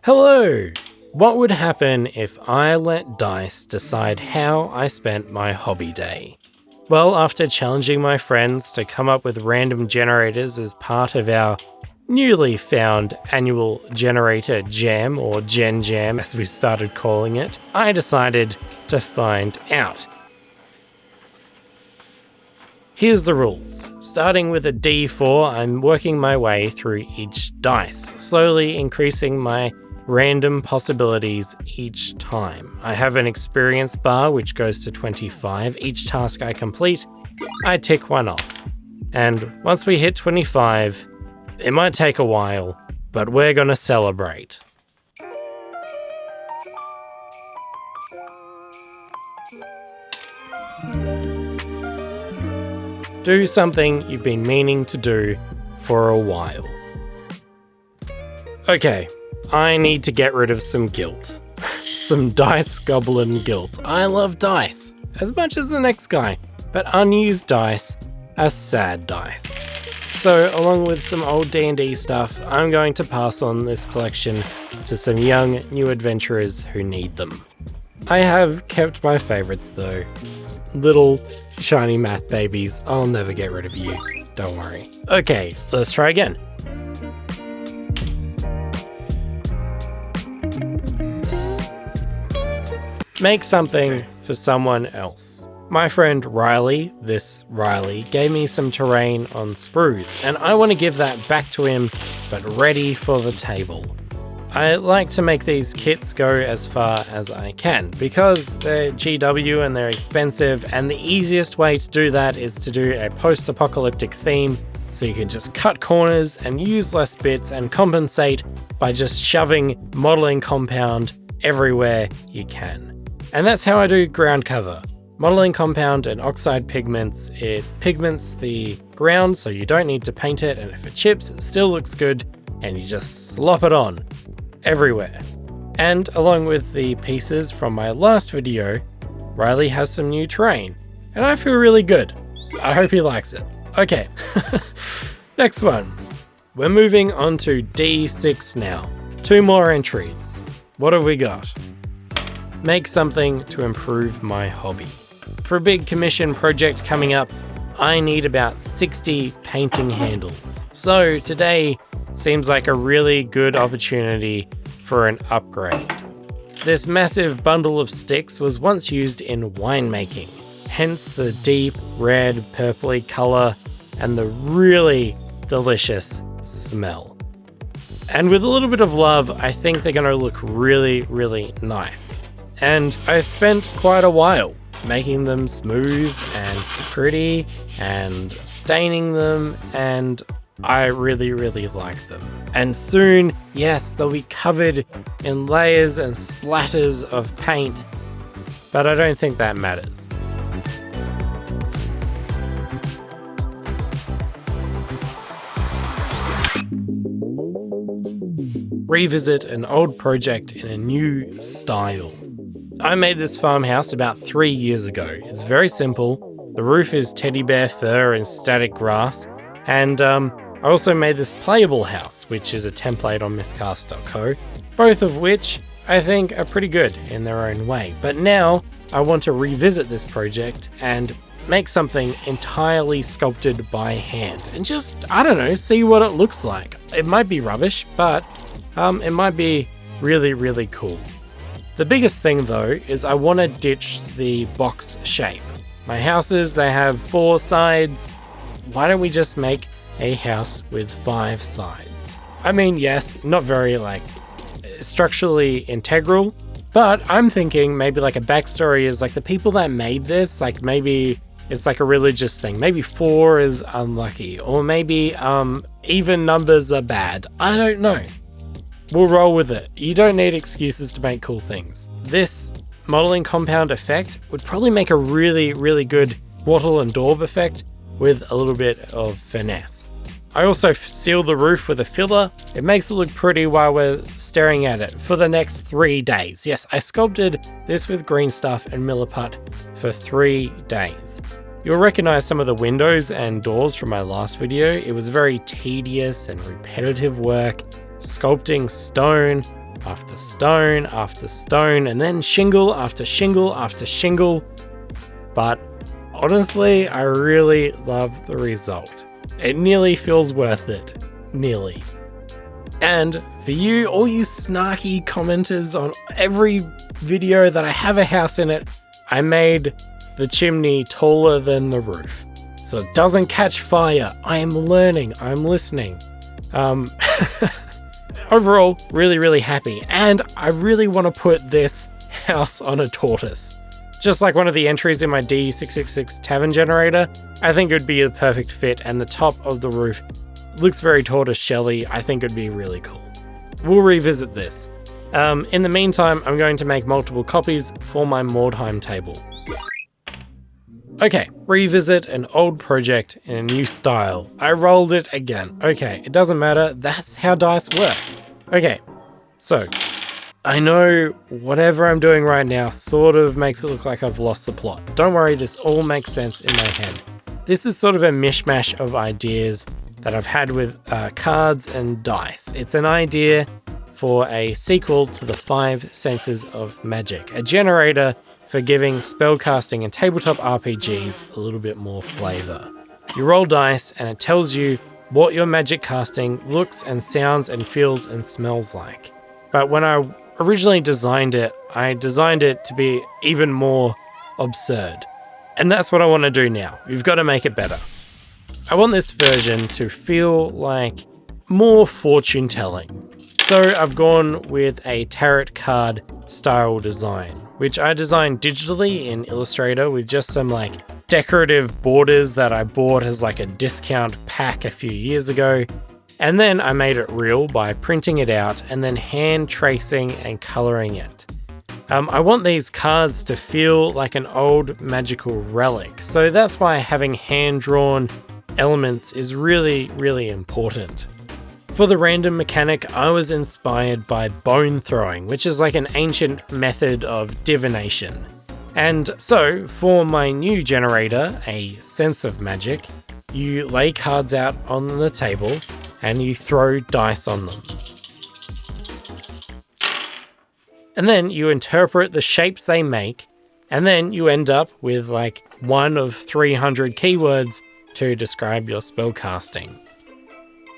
Hello! What would happen if I let dice decide how I spent my hobby day? Well, after challenging my friends to come up with random generators as part of our newly found annual generator jam, or Gen Jam as we started calling it, I decided to find out. Here's the rules. Starting with a D4, I'm working my way through each dice, slowly increasing my random possibilities each time. I have an experience bar which goes to 25. Each task I complete, I tick one off. And once we hit 25, it might take a while, but we're gonna celebrate. Do something you've been meaning to do for a while. Okay, I need to get rid of some guilt. Some dice goblin guilt. I love dice, as much as the next guy, but unused dice are sad dice. So, along with some old D&D stuff, I'm going to pass on this collection to some young, new adventurers who need them. I have kept my favourites though. Little, shiny math babies, I'll never get rid of you, don't worry. Okay, let's try again. Make something for someone else. My friend Riley, gave me some terrain on sprues, and I want to give that back to him, but ready for the table. I like to make these kits go as far as I can, because they're GW and they're expensive, and the easiest way to do that is to do a post-apocalyptic theme, so you can just cut corners and use less bits and compensate by just shoving modeling compound everywhere you can. And that's how I do ground cover. Modeling compound and oxide pigments, it pigments the ground so you don't need to paint it, and if it chips, it still looks good, and you just slop it on everywhere. And along with the pieces from my last video, Riley has some new terrain, and I feel really good. I hope he likes it. Okay, next one. We're moving on to D6 now. 2 more entries. What have we got? Make something to improve my hobby. For a big commission project coming up, I need about 60 painting handles. So today seems like a really good opportunity for an upgrade. This massive bundle of sticks was once used in winemaking, hence the deep red purpley color and the really delicious smell. And with a little bit of love, I think they're gonna look really, really nice. And I spent quite a while making them smooth and pretty and staining them, and I really, really like them. And soon, yes, they'll be covered in layers and splatters of paint, but I don't think that matters. Revisit an old project in a new style. I made this farmhouse about 3 years ago. It's very simple. The roof is teddy bear fur and static grass. And I also made this playable house, which is a template on miscast.co, both of which I think are pretty good in their own way. But now I want to revisit this project and make something entirely sculpted by hand and just, I don't know, see what it looks like. It might be rubbish, but it might be really, really cool. The biggest thing though is I want to ditch the box shape. My houses, they have 4 sides. Why don't we just make a house with 5 sides? I mean, yes, not very structurally integral, but I'm thinking maybe like a backstory is like the people that made this, like maybe it's like a religious thing. Maybe 4 is unlucky, or maybe even numbers are bad. I don't know. We'll roll with it. You don't need excuses to make cool things. This modeling compound effect would probably make a really, really good wattle and daub effect with a little bit of finesse. I also sealed the roof with a filler. It makes it look pretty while we're staring at it for the next 3 days. Yes, I sculpted this with green stuff and Milliput for 3 days. You'll recognize some of the windows and doors from my last video. It was very tedious and repetitive work, sculpting stone, after stone after stone, and then shingle after shingle after shingle. But honestly, I really love the result. It nearly feels worth it. Nearly. And for you, all you snarky commenters on every video that I have a house in it, I made the chimney taller than the roof, so it doesn't catch fire. I am learning, I'm listening. Overall, really, really happy. And I really want to put this house on a tortoise. Just like one of the entries in my D666 tavern generator, I think it would be a perfect fit, and the top of the roof looks very tortoise-shelly. I think it'd be really cool. We'll revisit this. In the meantime, I'm going to make multiple copies for my Mordheim table. Okay, revisit an old project in a new style. I rolled it again. Okay, it doesn't matter, that's how dice work. Okay, so I know whatever I'm doing right now sort of makes it look like I've lost the plot. Don't worry, this all makes sense in my head. This is sort of a mishmash of ideas that I've had with cards and dice. It's an idea for a sequel to the 5 Senses of Magic, a generator for giving spellcasting and tabletop RPGs a little bit more flavor. You roll dice and it tells you what your magic casting looks and sounds and feels and smells like. But when I originally designed it, I designed it to be even more absurd. And that's what I want to do now. We've got to make it better. I want this version to feel like more fortune telling. So I've gone with a tarot card style design, which I designed digitally in Illustrator with just some like decorative borders that I bought as like a discount pack a few years ago. And then I made it real by printing it out and then hand tracing and coloring it. I want these cards to feel like an old magical relic. So that's why having hand-drawn elements is really, really important. For the random mechanic, I was inspired by bone throwing, which is like an ancient method of divination. And so, for my new generator, a Sense of Magic, you lay cards out on the table and you throw dice on them. And then you interpret the shapes they make, and then you end up with like one of 300 keywords to describe your spell casting.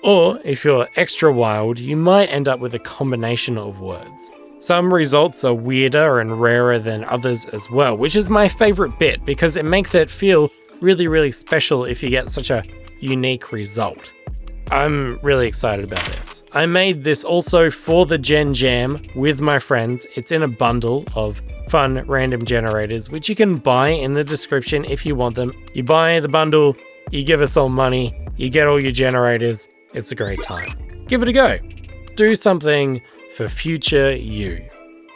Or, if you're extra wild, you might end up with a combination of words. Some results are weirder and rarer than others as well, which is my favorite bit because it makes it feel really, really special if you get such a unique result. I'm really excited about this. I made this also for the Gen Jam with my friends. It's in a bundle of fun random generators, which you can buy in the description if you want them. You buy the bundle, you give us all money, you get all your generators. It's a great time. Give it a go. Do something for future you.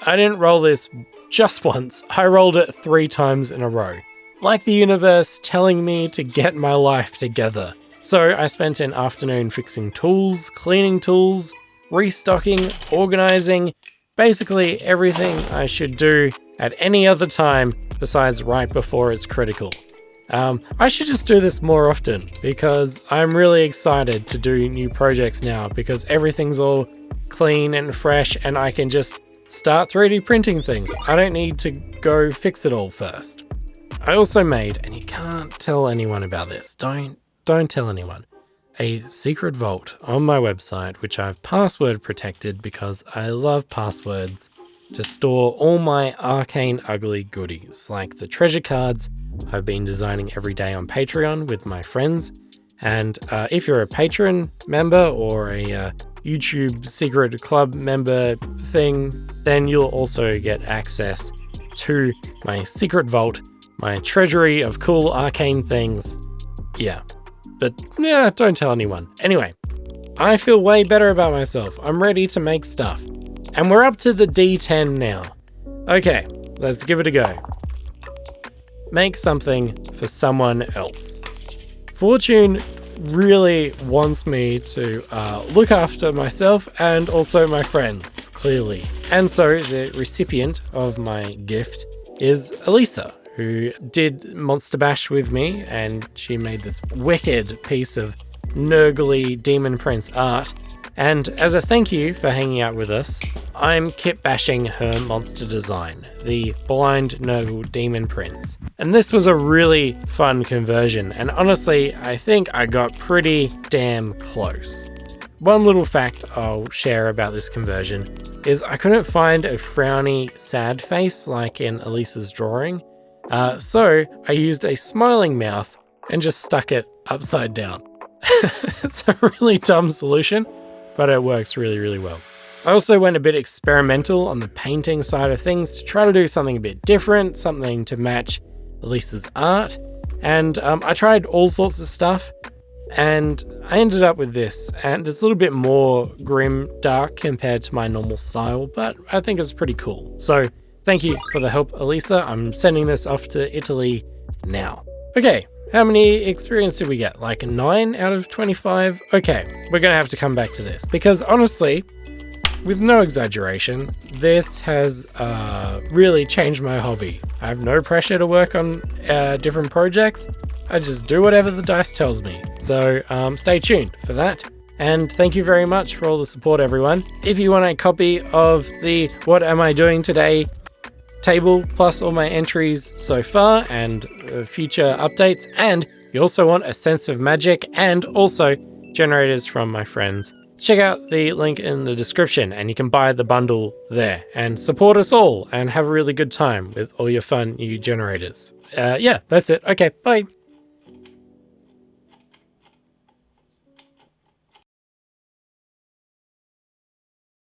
I didn't roll this just once. I rolled it 3 times in a row. Like the universe telling me to get my life together. So I spent an afternoon fixing tools, cleaning tools, restocking, organizing, basically everything I should do at any other time besides right before it's critical. I should just do this more often because I'm really excited to do new projects now because everything's all clean and fresh and I can just start 3D printing things. I don't need to go fix it all first. I also made, and you can't tell anyone about this, don't tell anyone, a secret vault on my website which I've password protected because I love passwords to store all my arcane ugly goodies like the treasure cards I've been designing every day on Patreon with my friends. And if you're a Patreon member or a YouTube secret club member thing, then you'll also get access to my secret vault, my treasury of cool arcane things. Yeah, but yeah, don't tell anyone. Anyway, I feel way better about myself. I'm ready to make stuff. And we're up to the D10 now. Okay, let's give it a go. Make something for someone else. Fortune really wants me to look after myself and also my friends, clearly. And so the recipient of my gift is Elisa, who did Monster Bash with me, and she made this wicked piece of Nurgly Demon Prince art. And as a thank you for hanging out with us, I'm kit bashing her monster design, the Blind Nurgle Demon Prince. And this was a really fun conversion, and honestly, I think I got pretty damn close. One little fact I'll share about this conversion is I couldn't find a frowny, sad face like in Elisa's drawing, so I used a smiling mouth and just stuck it upside down. It's a really dumb solution, but it works really, really well. I also went a bit experimental on the painting side of things to try to do something a bit different, something to match Elisa's art, and I tried all sorts of stuff, and I ended up with this, and it's a little bit more grim, dark compared to my normal style, but I think it's pretty cool. So thank you for the help, Elisa. I'm sending this off to Italy now. Okay, how many experience did we get? Like 9 out of 25? Okay, we're gonna have to come back to this, because honestly, with no exaggeration, this has really changed my hobby. I have no pressure to work on different projects. I just do whatever the dice tells me. So stay tuned for that. And thank you very much for all the support, everyone. If you want a copy of the What Am I Doing Today table, plus all my entries so far and future updates, and you also want a Sense of Magic and also generators from my friends, check out the link in the description and you can buy the bundle there and support us all and have a really good time with all your fun new generators. Yeah, that's it. Okay, bye.